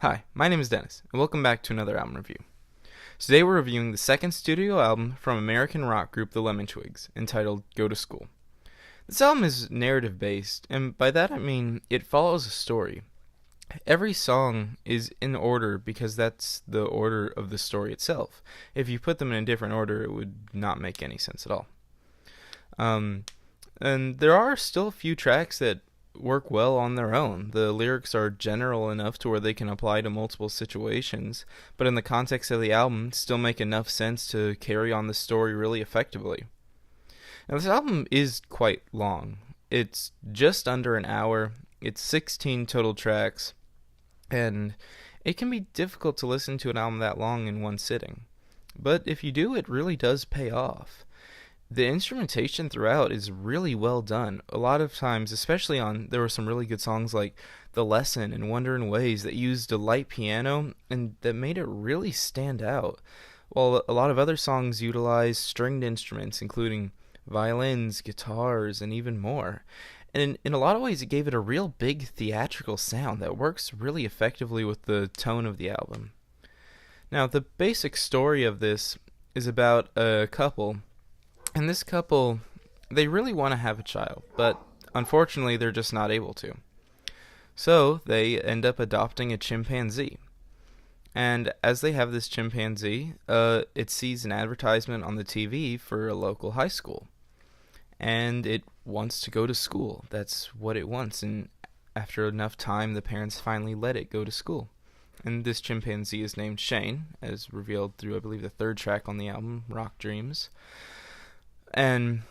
Hi, my name is Dennis, and welcome back to another album review. Today we're reviewing the second studio album from American rock group the Lemon Twigs, entitled Go to School. This album is narrative based, and by that I mean it follows a story. Every song is in order because that's the order of the story itself. If you put them in a different order, it would not make any sense at all. And there are still a few tracks that work well on their own. The lyrics are general enough to where they can apply to multiple situations, but in the context of the album, still make enough sense to carry on the story really effectively. Now, this album is quite long. It's just under an hour. It's 16 total tracks, and it can be difficult to listen to an album that long in one sitting. But if you do, it really does pay off. The instrumentation throughout is really well done. A lot of times, especially there were some really good songs like The Lesson and Wonderin Ways that used a light piano and that made it really stand out. While a lot of other songs utilized stringed instruments, including violins, guitars, and even more. And in a lot of ways, it gave it a real big theatrical sound that works really effectively with the tone of the album. Now, the basic story of this is about a couple. And this couple, they really want to have a child, but unfortunately they're just not able to. So they end up adopting a chimpanzee. And as they have this chimpanzee, it sees an advertisement on the TV for a local high school. And it wants to go to school. That's what it wants. And after enough time, the parents finally let it go to school. And this chimpanzee is named Shane, as revealed through, I believe, the third track on the album, Rock Dreams. And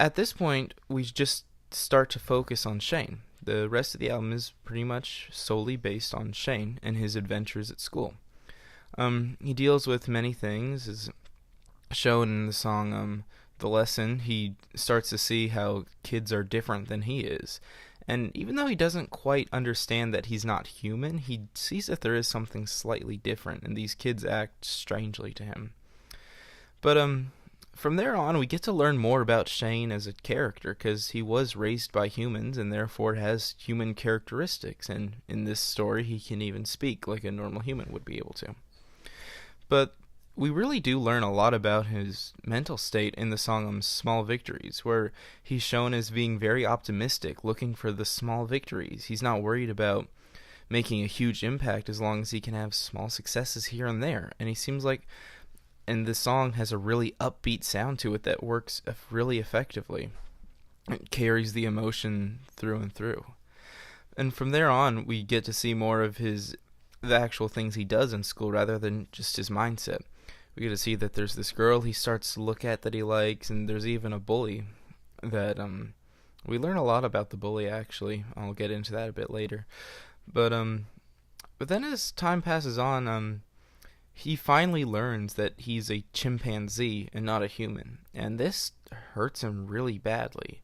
at this point, we just start to focus on Shane. The rest of the album is pretty much solely based on Shane and his adventures at school. He deals with many things, as shown in the song The Lesson. He starts to see how kids are different than he is. And even though he doesn't quite understand that he's not human, he sees that there is something slightly different, and these kids act strangely to him. But from there on, we get to learn more about Shane as a character, because he was raised by humans and therefore has human characteristics, and in this story he can even speak like a normal human would be able to. But we really do learn a lot about his mental state in the song Small Victories, where he's shown as being very optimistic, looking for the small victories. He's not worried about making a huge impact as long as he can have small successes here and there, and he seems like and the song has a really upbeat sound to it that works really effectively. It carries the emotion through and through. And from there on, we get to see more of the actual things he does in school rather than just his mindset. We get to see that there's this girl he starts to look at that he likes, and there's even a bully that, we learn a lot about the bully, actually. I'll get into that a bit later. But then as time passes on, he finally learns that he's a chimpanzee and not a human, and this hurts him really badly.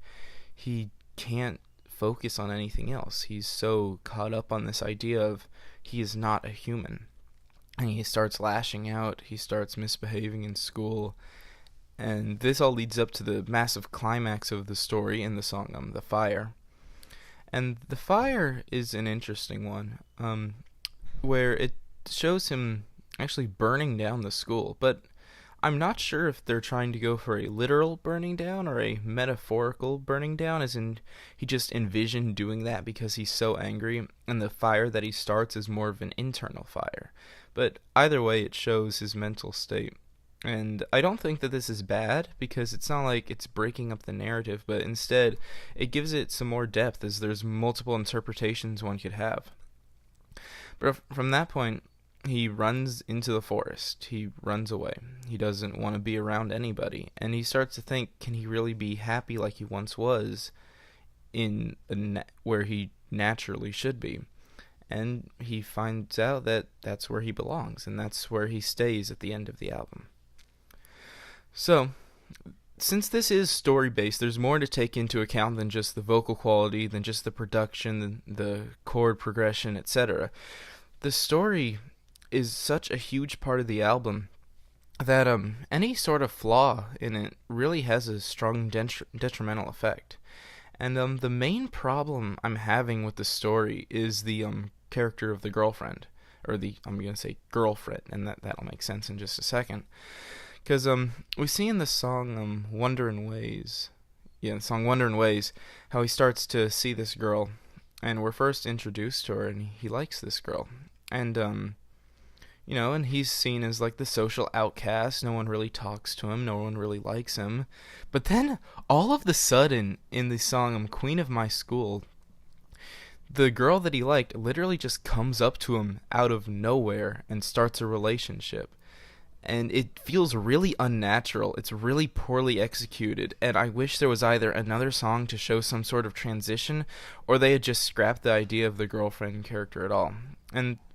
He can't focus on anything else. He's so caught up on this idea of he is not a human. And he starts lashing out, he starts misbehaving in school, and this all leads up to the massive climax of the story in the song, The Fire. And The Fire is an interesting one, where it shows him actually burning down the school, but I'm not sure if they're trying to go for a literal burning down or a metaphorical burning down, as in he just envisioned doing that because he's so angry, and the fire that he starts is more of an internal fire. But either way, it shows his mental state. And I don't think that this is bad, because it's not like it's breaking up the narrative, but instead it gives it some more depth, as there's multiple interpretations one could have. But from that point, he runs into the forest. He runs away. He doesn't want to be around anybody. And he starts to think, can he really be happy like he once was where he naturally should be? And he finds out that that's where he belongs, and that's where he stays at the end of the album. So, since this is story-based, there's more to take into account than just the vocal quality, than just the production, the chord progression, etc. The story is such a huge part of the album that any sort of flaw in it really has a strong detrimental effect. And the main problem I'm having with the story is the character of the girlfriend, or the, I'm gonna say girlfriend, and that'll make sense in just a second. Because we see in the song Wonderin' Ways, yeah, the song Wonderin' Ways, how he starts to see this girl, and we're first introduced to her, and he likes this girl, and and he's seen as like the social outcast. No one really talks to him. No one really likes him. But then, all of the sudden, in the song Queen of My School, the girl that he liked literally just comes up to him out of nowhere and starts a relationship. And it feels really unnatural. It's really poorly executed, and I wish there was either another song to show some sort of transition, or they had just scrapped the idea of the girlfriend character at all.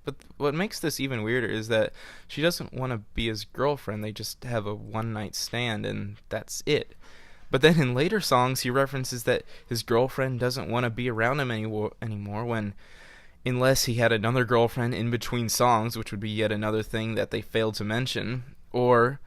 But what makes this even weirder is that she doesn't want to be his girlfriend. They just have a one-night stand, and that's it. But then in later songs, he references that his girlfriend doesn't want to be around him anymore when, unless he had another girlfriend in between songs, which would be yet another thing that they failed to mention, or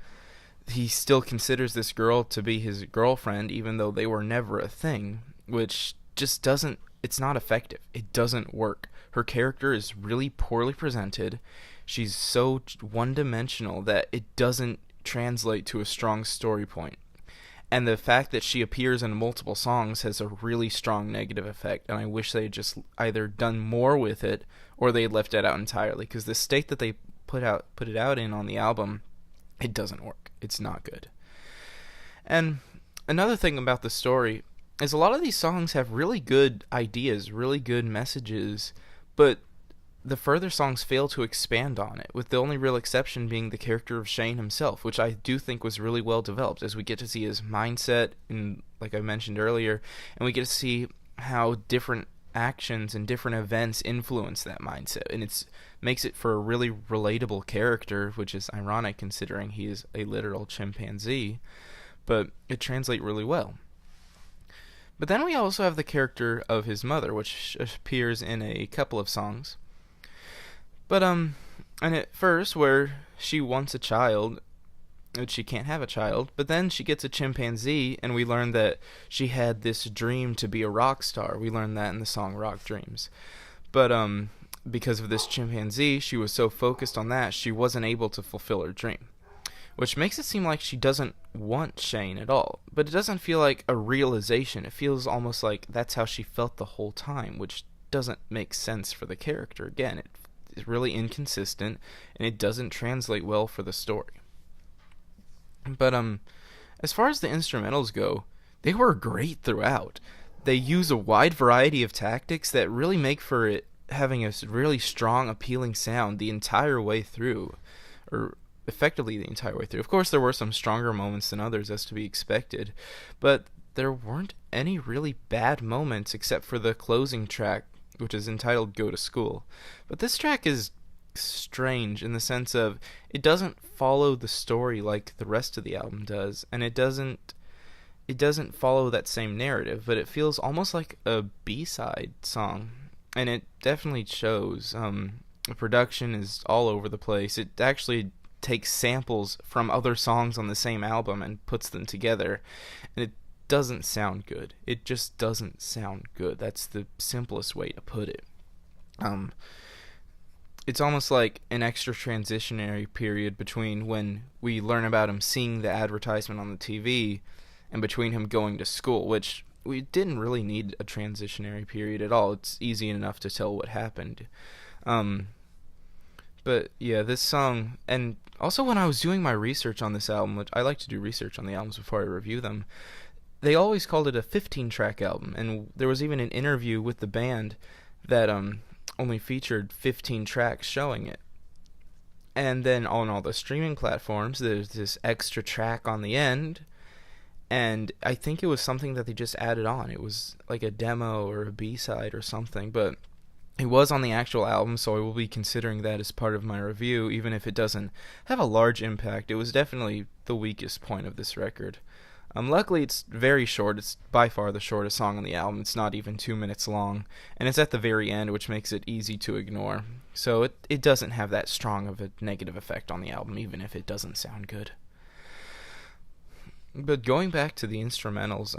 he still considers this girl to be his girlfriend even though they were never a thing, which just doesn't, it's not effective. It doesn't work. Her character is really poorly presented. She's so one-dimensional that it doesn't translate to a strong story point. And the fact that she appears in multiple songs has a really strong negative effect, and I wish they had just either done more with it or they had left it out entirely, because the state that they put it out in on the album, it doesn't work. It's not good. And another thing about the story is a lot of these songs have really good ideas, really good messages, but the further songs fail to expand on it, with the only real exception being the character of Shane himself, which I do think was really well developed, as we get to see his mindset, like I mentioned earlier, and we get to see how different actions and different events influence that mindset, and it makes it for a really relatable character, which is ironic considering he is a literal chimpanzee, but it translates really well. But then we also have the character of his mother, which appears in a couple of songs. But, and at first, where she wants a child, she can't have a child, but then she gets a chimpanzee, and we learn that she had this dream to be a rock star. We learn that in the song Rock Dreams. But, because of this chimpanzee, she was so focused on that, she wasn't able to fulfill her dream. Which makes it seem like she doesn't want Shane at all. But it doesn't feel like a realization. It feels almost like that's how she felt the whole time, which doesn't make sense for the character. Again, it's really inconsistent, and it doesn't translate well for the story. But as far as the instrumentals go, they were great throughout. They use a wide variety of tactics that really make for it having a really strong, appealing sound the entire way through, or effectively the entire way through. Of course, there were some stronger moments than others, as to be expected, but there weren't any really bad moments except for the closing track, which is entitled Go to School. But this track is strange in the sense of it doesn't follow the story like the rest of the album does, and it doesn't follow that same narrative, but it feels almost like a B-side song, and it definitely shows. The production is all over the place. It actually takes samples from other songs on the same album and puts them together, and it doesn't sound good. It just doesn't sound good. That's the simplest way to put it. It's almost like an extra transitionary period between when we learn about him seeing the advertisement on the TV and between him going to school, which we didn't really need a transitionary period at all. It's easy enough to tell what happened. But yeah, this song, and also when I was doing my research on this album, which I like to do research on the albums before I review them, they always called it a 15-track album, and there was even an interview with the band that only featured 15 tracks showing it. And then on all the streaming platforms, there's this extra track on the end, and I think it was something that they just added on. It was like a demo or a B-side or something, but it was on the actual album, so I will be considering that as part of my review, even if it doesn't have a large impact. It was definitely the weakest point of this record. Luckily, it's very short. It's by far the shortest song on the album. It's not even 2 minutes long, and it's at the very end, which makes it easy to ignore. So it doesn't have that strong of a negative effect on the album, even if it doesn't sound good. But going back to the instrumentals,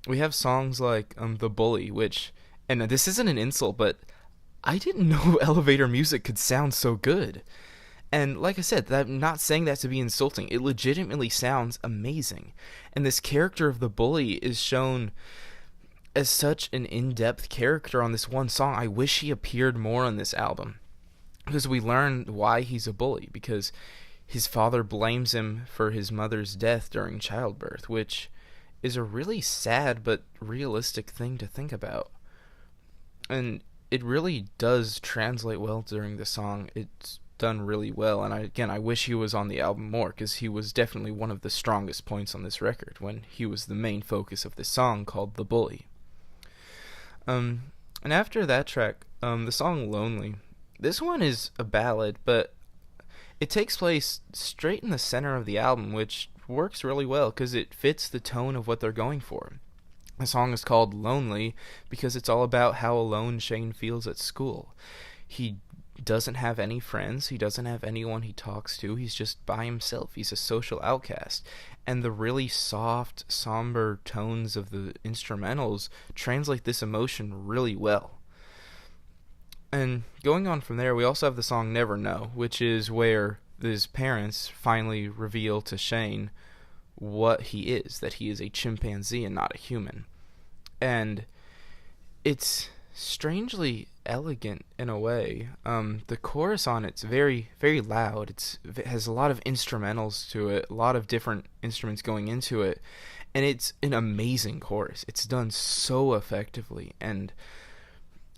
we have songs like The Bully, which, and this isn't an insult, but I didn't know elevator music could sound so good. And like I said, I'm not saying that to be insulting. It legitimately sounds amazing. And this character of the bully is shown as such an in-depth character on this one song. I wish he appeared more on this album, because we learn why he's a bully, because his father blames him for his mother's death during childbirth, which is a really sad but realistic thing to think about. And it really does translate well during the song. It's done really well, and I wish he was on the album more, because he was definitely one of the strongest points on this record when he was the main focus of this song called The Bully. And after that track, the song Lonely. This one is a ballad, but it takes place straight in the center of the album, which works really well because it fits the tone of what they're going for. The song is called Lonely because it's all about how alone Shane feels at school. He doesn't have any friends, he doesn't have anyone he talks to, he's just by himself, he's a social outcast. And the really soft, somber tones of the instrumentals translate this emotion really well. And going on from there, we also have the song Never Know, which is where his parents finally reveal to Shane what he is, that he is a chimpanzee and not a human. And it's strangely elegant in a way. The chorus on it's very, very loud. It has a lot of instrumentals to it, a lot of different instruments going into it, and it's an amazing chorus. It's done so effectively, and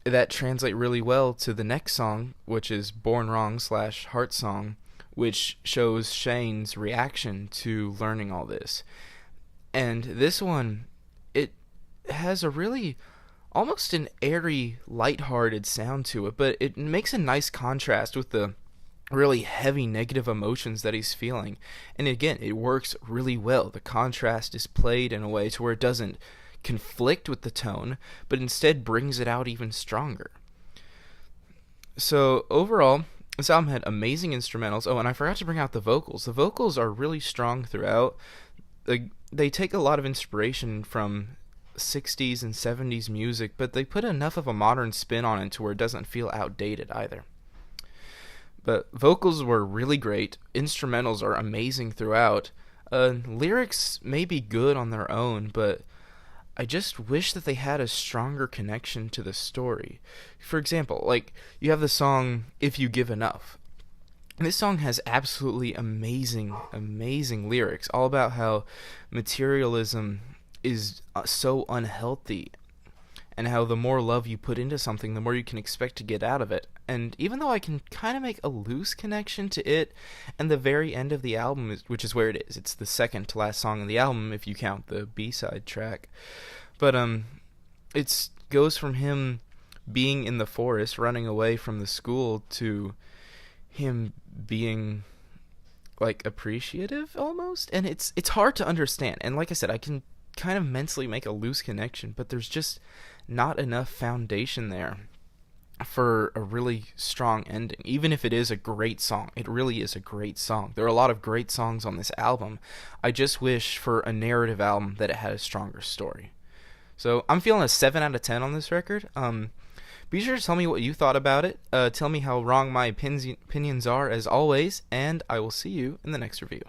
that translates really well to the next song, which is Born Wrong / Heart Song, which shows Shane's reaction to learning all this. And this one, it has a really almost an airy, lighthearted sound to it, but it makes a nice contrast with the really heavy negative emotions that he's feeling. And again, it works really well. The contrast is played in a way to where it doesn't conflict with the tone, but instead brings it out even stronger. So overall, this album had amazing instrumentals. Oh, and I forgot to bring out the vocals. The vocals are really strong throughout. They take a lot of inspiration from 60s and 70s music, but they put enough of a modern spin on it to where it doesn't feel outdated either. But vocals were really great. Instrumentals are amazing throughout. Lyrics may be good on their own, but I just wish that they had a stronger connection to the story. For example, like, you have the song If You Give Enough. And this song has absolutely amazing, amazing lyrics, all about how materialism is so unhealthy, and how the more love you put into something, the more you can expect to get out of it. And even though I can kind of make a loose connection to it and the very end of the album, which is where it is, it's the second to last song of the album if you count the B-side track, but it goes from him being in the forest running away from the school to him being like appreciative almost, and it's hard to understand. And like I said, I can kind of mentally make a loose connection, but there's just not enough foundation there for a really strong ending. Even if it is a great song, it really is a great song. There are a lot of great songs on this album. I just wish for a narrative album that it had a stronger story. So I'm feeling a 7 out of 10 on this record. Be sure to tell me what you thought about it. Tell me how wrong my opinions are, as always, and I will see you in the next review.